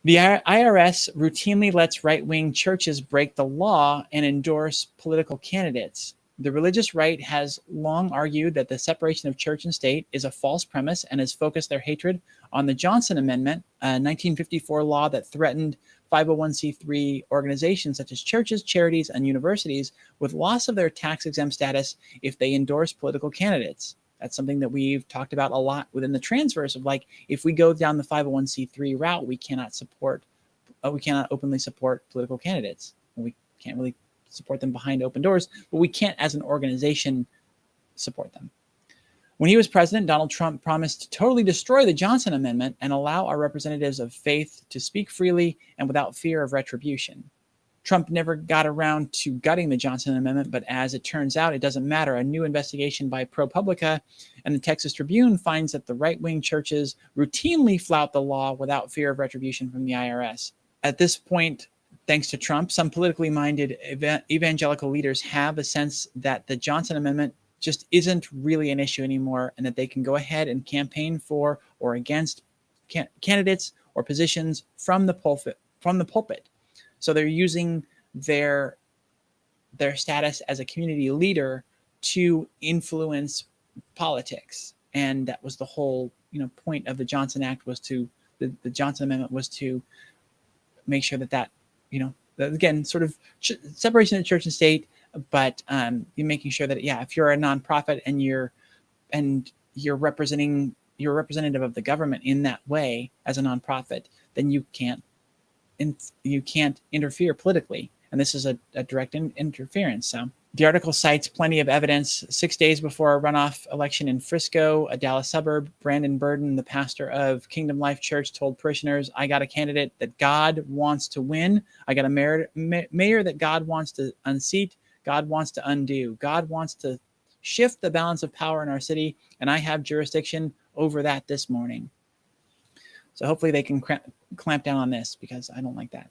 The IRS routinely lets right-wing churches break the law and endorse political candidates. The religious right has long argued that the separation of church and state is a false premise and has focused their hatred on the Johnson Amendment, a 1954 law that threatened 501c3 organizations such as churches, charities, and universities with loss of their tax-exempt status if they endorse political candidates. That's something that we've talked about a lot within the Transverse of like, if we go down the 501c3 route, we cannot openly support political candidates. We can't really support them behind open doors, but we can't as an organization support them. When he was president, Donald Trump promised to totally destroy the Johnson Amendment and allow our representatives of faith to speak freely and without fear of retribution. Trump never got around to gutting the Johnson Amendment, but as it turns out, it doesn't matter. A new investigation by ProPublica and the Texas Tribune finds that the right-wing churches routinely flout the law without fear of retribution from the IRS. At this point, thanks to Trump, some politically minded evangelical leaders have a sense that the Johnson Amendment just isn't really an issue anymore and that they can go ahead and campaign for or against candidates or positions from the pulpit. So they're using their status as a community leader to influence politics, and that was the whole point of the Johnson Act was to the Johnson Amendment was to make sure that again sort of separation of church and state, but you're making sure that if you're a nonprofit and you're representative of the government in that way as a nonprofit, then you can't interfere politically, and this is a direct interference. So the article cites plenty of evidence. 6 days before a runoff election in Frisco, a Dallas suburb, Brandon Burden, the pastor of Kingdom Life Church, told parishioners, "I got a candidate that God wants to win. I got a mayor that God wants to unseat. God wants to undo. God wants to shift the balance of power in our city, and I have jurisdiction over that this morning." So hopefully they can clamp down on this, because I don't like that.